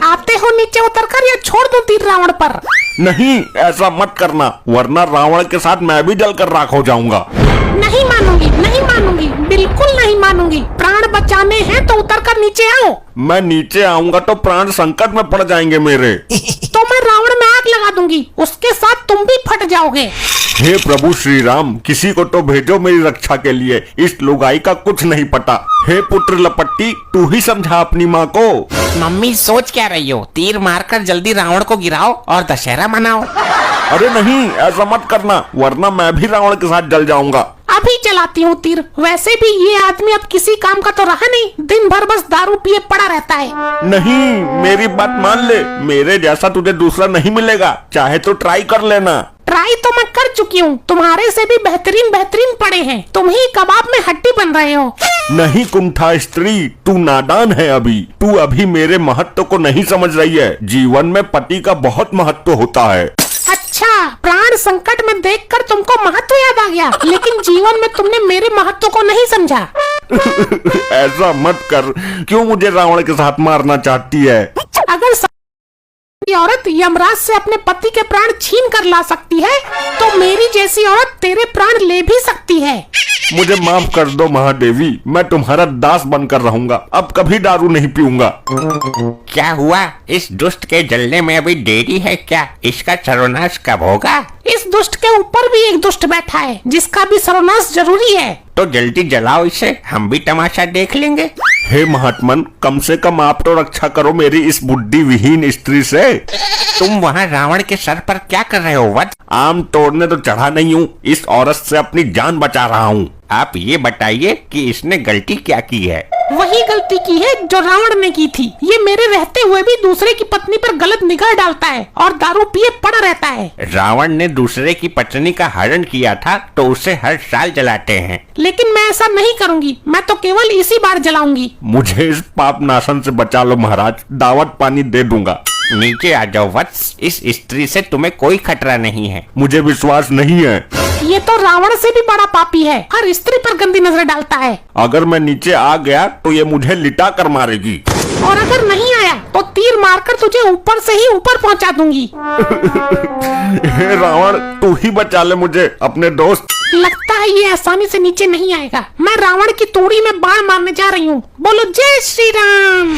आते हो नीचे उतरकर या छोड़ दूं तीर रावण पर? नहीं, ऐसा मत करना, वरना रावण के साथ मैं भी जलकर राख हो जाऊंगा। नहीं मानूंगी, नहीं मानूंगी, बिल्कुल नहीं मानूंगी। प्राण बचाने हैं तो उतरकर नीचे आओ। मैं नीचे आऊंगा तो प्राण संकट में पड़ जाएंगे मेरे। तो मैं रावण में आग लगा दूंगी, उसके साथ तुम भी फट जाओगे। हे प्रभु श्री राम, किसी को तो भेजो मेरी रक्षा के लिए, इस लुगाई का कुछ नहीं पता। हे पुत्र लपट्टी, तू ही समझा अपनी माँ को। मम्मी सोच क्या रही हो? तीर मारकर जल्दी रावण को गिराओ और दशहरा मनाओ। अरे नहीं, ऐसा मत करना, वरना मैं भी रावण के साथ जल जाऊंगा। अभी चलाती हूँ तीर। वैसे भी ये आदमी अब किसी काम का तो रहा नहीं, दिन भर बस दारू पिए पड़ा रहता है। नहीं, मेरी बात मान ले, मेरे जैसा तुझे दूसरा नहीं मिलेगा, चाहे तो ट्राई कर लेना। ट्राई तो मैं कर चुकी हूँ, तुम्हारे से भी बेहतरीन बेहतरीन पड़े हैं। तुम ही कबाब में हड्डी बन रहे हो। नहीं कुंठा स्त्री, तू नादान है अभी। तू अभी मेरे महत्व को नहीं समझ रही है। जीवन में पति का बहुत महत्व होता है। अच्छा, प्राण संकट में देखकर तुमको महत्व याद आ गया, लेकिन जीवन में तुमने मेरे महत्व को नहीं समझा। ऐसा मत कर, क्यों मुझे रावण के साथ मारना चाहती है? अगर औरत यमराज से अपने पति के प्राण छीन कर ला सकती है, तो मेरी जैसी औरत तेरे प्राण ले भी सकती है। मुझे माफ कर दो महादेवी, मैं तुम्हारा दास बनकर रहूंगा, अब कभी दारू नहीं पीऊंगा। क्या हुआ? इस दुष्ट के जलने में अभी देरी है क्या? इसका सर्वनाश कब होगा? इस दुष्ट के ऊपर भी एक दुष्ट बैठा है, जिसका भी सर्वनाश जरूरी है। तो जल्दी जलाओ इसे, हम भी तमाशा देख लेंगे। हे महात्मन, कम से कम आप तो रक्षा करो मेरी इस बुद्धि विहीन स्त्री से। तुम वहाँ रावण के सर पर क्या कर रहे हो वत्स? आम तोड़ने तो चढ़ा नहीं हूँ, इस औरत से अपनी जान बचा रहा हूँ। आप ये बताइए कि इसने गलती क्या की है? वही गलती की है जो रावण ने की थी। ये मेरे रहते हुए भी दूसरे की पत्नी पर गलत निगाह डालता है और दारू पिए पड़ा रहता है। रावण ने दूसरे की पत्नी का हरण किया था तो उसे हर साल जलाते हैं। लेकिन मैं ऐसा नहीं करूंगी, मैं तो केवल इसी बार जलाऊंगी। मुझे इस पाप नाशन से बचा लो महाराज, दावत पानी दे दूंगा। नीचे आ जाओ वत्स, इस स्त्री से तुम्हें कोई खतरा नहीं है। मुझे विश्वास नहीं है। ये तो रावण से भी बड़ा पापी है, हर स्त्री पर गंदी नजर डालता है। अगर मैं नीचे आ गया तो ये मुझे लिटा कर मारेगी, और अगर नहीं आया तो तीर मारकर तुझे ऊपर से ही ऊपर पहुंचा दूंगी। हे रावण, तू ही बचा ले मुझे, अपने दोस्त। लगता है ये आसानी से नीचे नहीं आएगा। मैं रावण की तोड़ी में बाण मारने जा रही हूँ। बोलो जय श्री राम।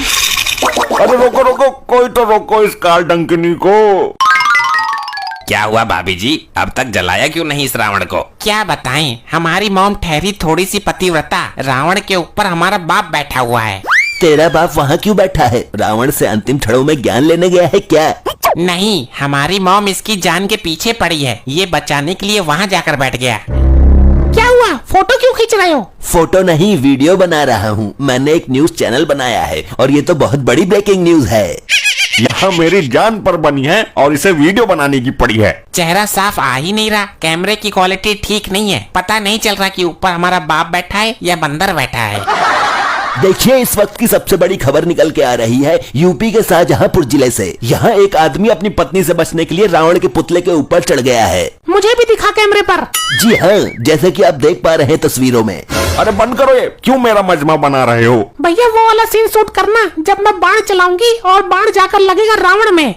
अरे रोको रोको, कोई तो रोको इस काल डंकिनी को। क्या हुआ भाभी जी, अब तक जलाया क्यों नहीं इस रावण को? क्या बताएं, हमारी मॉम ठहरी थोड़ी सी पतिव्रता, रावण के ऊपर हमारा बाप बैठा हुआ है। तेरा बाप वहाँ क्यों बैठा है? रावण से अंतिम क्षणों में ज्ञान लेने गया है क्या? नहीं, हमारी मॉम इसकी जान के पीछे पड़ी है, ये बचाने के लिए वहाँ जाकर बैठ गया। क्या हुआ? फोटो क्यों खींच रहे हो? फोटो नहीं, वीडियो बना रहा हूँ। मैंने एक न्यूज चैनल बनाया है और ये तो बहुत बड़ी ब्रेकिंग न्यूज है। यहाँ मेरी जान पर बनी है और इसे वीडियो बनाने की पड़ी है। चेहरा साफ आ ही नहीं रहा, कैमरे की क्वालिटी ठीक नहीं है, पता नहीं चल रहा कि ऊपर हमारा बाप बैठा है या बंदर बैठा है। देखिए, इस वक्त की सबसे बड़ी खबर निकल के आ रही है यूपी के शाहजहांपुर जिले से। यहाँ एक आदमी अपनी पत्नी से बचने के लिए रावण के पुतले के ऊपर चढ़ गया है। मुझे भी दिखा कैमरे पर। जी हाँ, जैसे कि आप देख पा रहे हैं तस्वीरों में। अरे बंद करो ये, क्यों मेरा मजमा बना रहे हो? भैया वो वाला सीन शूट करना जब मैं बाण चलाऊंगी और बाण जाकर लगेगा रावण में।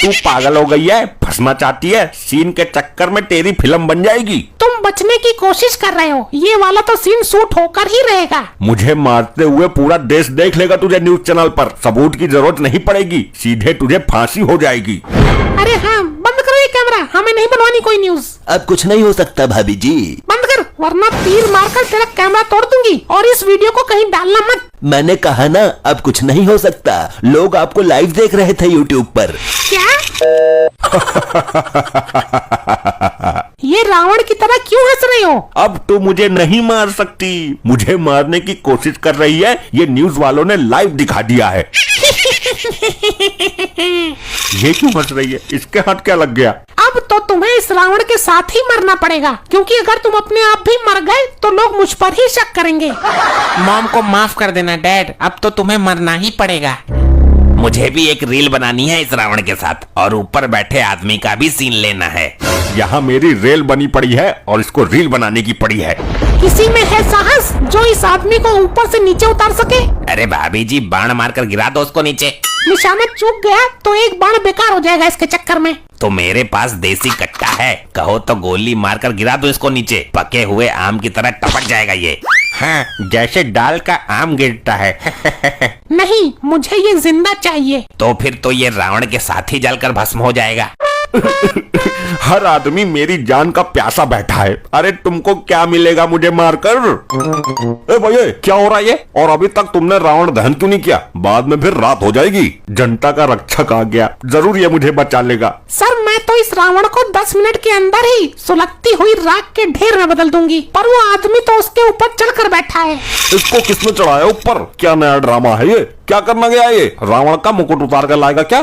तू पागल हो गई है, फंसना चाहती है? सीन के चक्कर में तेरी फिल्म बन जाएगी। तुम बचने की कोशिश कर रहे हो, ये वाला तो सीन शूट होकर ही रहेगा। मुझे मारते हुए पूरा देश देख लेगा तुझे न्यूज चैनल पर, सबूत की जरूरत नहीं पड़ेगी, सीधे तुझे फांसी हो जाएगी। अरे हाँ, बंद करो ये कैमरा, हमें नहीं बनवानी कोई न्यूज। अब कुछ नहीं हो सकता भाभी जी। बंद कर, वरना तीर मारकर तेरा कैमरा तोड़ दूंगी और इस वीडियो को कहीं डालना मत। मैंने कहा ना, अब कुछ नहीं हो सकता। लोग आपको लाइव देख रहे थे यूट्यूब पर। क्या? ये रावण की तरह क्यों हंस रहे हो? अब तो मुझे नहीं मार सकती, मुझे मारने की कोशिश कर रही है, ये न्यूज वालों ने लाइव दिखा दिया है। ये क्यों हंस रही है? इसके हाथ क्या लग गया? अब तो तुम्हें इस रावण के साथ ही मरना पड़ेगा, क्योंकि अगर तुम अपने आप भी मर गए तो लोग मुझ पर ही शक करेंगे। मॉम को माफ कर देना डैड, अब तो तुम्हें मरना ही पड़ेगा। मुझे भी एक रील बनानी है इस रावण के साथ और ऊपर बैठे आदमी का भी सीन लेना है। यहाँ मेरी रेल बनी पड़ी है और इसको रील बनाने की पड़ी है। किसी में है साहस जो इस आदमी को ऊपर से नीचे उतार सके? अरे भाभी जी, बाण मारकर गिरा दो उसको नीचे। निशाना चूक गया तो एक बाण बेकार हो जाएगा इसके चक्कर में। तो मेरे पास देसी कट्टा है, कहो तो गोली मारकर गिरा दो इसको नीचे। पके हुए आम की तरह टपक जाएगा ये। हाँ, जैसे डाल का आम गिरता है। नहीं, मुझे ये जिंदा चाहिए। तो फिर तो ये रावण के साथ ही जलकर भस्म हो जाएगा। हर आदमी मेरी जान का प्यासा बैठा है। अरे तुमको क्या मिलेगा मुझे मारकर? ए भैया, क्या हो रहा है ये? और अभी तक तुमने रावण दहन क्यों नहीं किया? बाद में फिर रात हो जाएगी। जनता का रक्षक आ गया, जरूर ये मुझे बचा लेगा। सर, मैं तो इस रावण को 10 मिनट के अंदर ही सुलगती हुई राख के ढेर में बदल दूंगी, पर वो आदमी तो उसके ऊपर चढ़कर बैठा है। इसको किसने चढ़ाया ऊपर? क्या नया ड्रामा है ये? क्या करना गया ये? रावण का मुकुट उतार कर लाएगा क्या?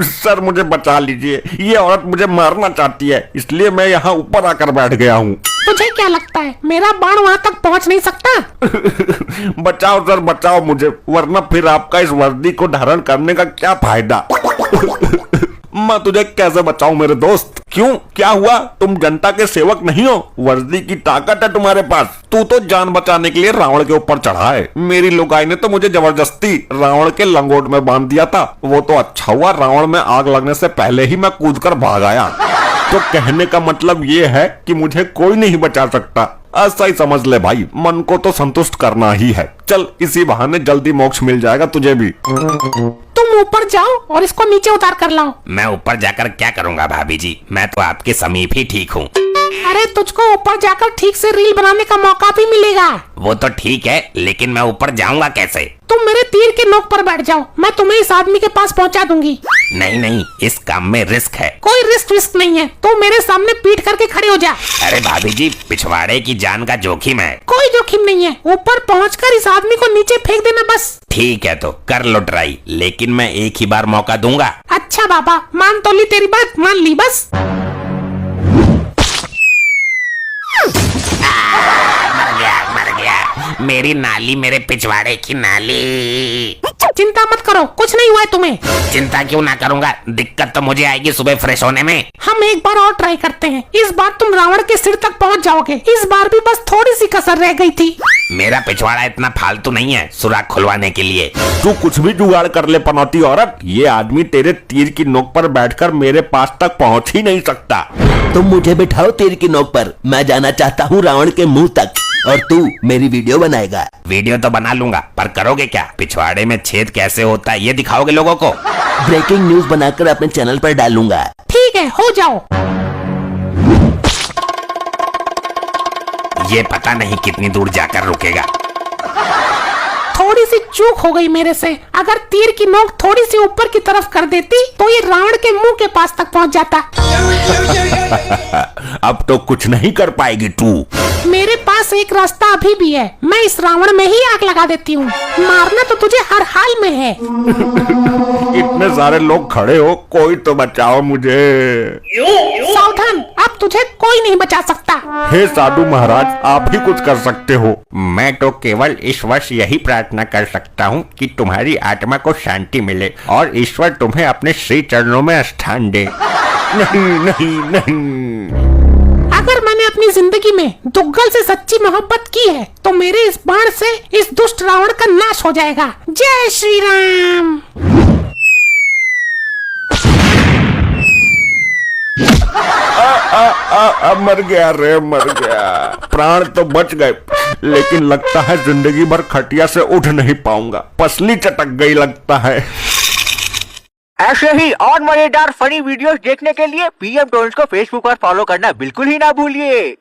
सर मुझे बचा लीजिए, ये औरत मुझे मारना चाहती है, इसलिए मैं यहाँ ऊपर आकर बैठ गया हूँ। तुझे क्या लगता है मेरा बाण वहाँ तक पहुँच नहीं सकता? बचाओ सर, बचाओ मुझे, वरना फिर आपका इस वर्दी को धारण करने का क्या फायदा? मैं तुझे कैसे बचाऊं मेरे दोस्त? क्यों, क्या हुआ? तुम जनता के सेवक नहीं हो? वर्दी की ताकत है तुम्हारे पास। तू तो जान बचाने के लिए रावण के ऊपर चढ़ा है। मेरी लुगाई ने तो मुझे जबरदस्ती रावण के लंगोट में बांध दिया था। वो तो अच्छा हुआ, रावण में आग लगने से पहले ही मैं कूदकर भाग आया। तो कहने का मतलब ये है कि मुझे कोई नहीं बचा सकता। ऐसा ही समझ ले भाई, मन को तो संतुष्ट करना ही है। चल, इसी बहाने जल्दी मोक्ष मिल जाएगा तुझे भी। तुम ऊपर जाओ और इसको नीचे उतार कर लाओ। मैं ऊपर जाकर क्या करूँगा भाभी जी? मैं तो आपके समीप ही ठीक हूँ। अरे तुझको ऊपर जाकर ठीक से रील बनाने का मौका भी मिलेगा। वो तो ठीक है, लेकिन मैं ऊपर जाऊंगा कैसे? तुम मेरे तीर के नोक पर बैठ जाओ, मैं तुम्हें इस आदमी के पास पहुंचा दूंगी। नहीं नहीं, इस काम में रिस्क है। कोई रिस्क नहीं है, तो मेरे सामने पीठ करके खड़े हो जा। अरे भाभी जी, पिछवाड़े की जान का जोखिम है। कोई जोखिम नहीं है, ऊपर पहुंचकर इस आदमी को नीचे फेंक देना बस। ठीक है, तो कर लो ट्राई, लेकिन मैं एक ही बार मौका दूंगा। अच्छा बाबा, मान तो ली तेरी बात, मान ली बस। मर गया, मेरी नाली, मेरे पिछवाड़े की नाली। चिंता मत करो, कुछ नहीं हुआ है तुम्हें। चिंता क्यों ना करूंगा, दिक्कत तो मुझे आएगी सुबह फ्रेश होने में। हम एक बार और ट्राई करते हैं, इस बार तुम रावण के सिर तक पहुंच जाओगे। इस बार भी बस थोड़ी सी कसर रह गई थी। मेरा पिछवाड़ा इतना फालतू नहीं है सुराख खुलवाने के लिए। तू कुछ भी जुगाड़ कर ले पनौती औरत, ये आदमी तेरे तीर की नोक पर बैठकर मेरे पास तक पहुंच ही नहीं सकता। तुम मुझे बिठाओ तीर की नोक पर, मैं जाना चाहता हूँ रावण के मुंह तक, और तू मेरी वीडियो बनाएगा। वीडियो तो बना लूंगा, पर करोगे क्या? पिछवाड़े में छेद कैसे होता है ये दिखाओगे लोगों को? ब्रेकिंग न्यूज बनाकर अपने चैनल पर डालूंगा। ठीक है, हो जाओ। ये पता नहीं कितनी दूर जाकर रुकेगा। थोड़ी सी चूक हो गई मेरे से, अगर तीर की नोक थोड़ी सी ऊपर की तरफ कर देती तो ये रावण के मुंह के पास तक पहुंच जाता। अब तो कुछ नहीं कर पाएगी तू। मेरे पास एक रास्ता अभी भी है, मैं इस रावण में ही आग लगा देती हूँ। मारना तो तुझे हर हाल में है। इतने सारे लोग खड़े हो, कोई तो बचाओ मुझे। सावधान, अब तुझे कोई नहीं बचा सकता। हे साधु महाराज, आप ही कुछ कर सकते हो। मैं तो केवल इस वर्ष यही प्रार्थना कर सकता हूँ कि तुम्हारी आत्मा को शांति मिले और ईश्वर तुम्हें अपने श्री चरणों में स्थान दे। नहीं नहीं नहीं, अगर मैंने अपनी जिंदगी में दुग्गल से सच्ची मोहब्बत की है तो मेरे इस बाण से इस दुष्ट रावण का नाश हो जाएगा। जय श्री राम। मर गया रे, मर गया। प्राण तो बच गए, लेकिन लगता है जिंदगी भर खटिया से उठ नहीं पाऊंगा। पसली चटक गई लगता है। ऐसे ही और मजेदार फनी वीडियोस देखने के लिए पीएम टोन्स को फेसबुक पर फॉलो करना बिल्कुल ही ना भूलिए।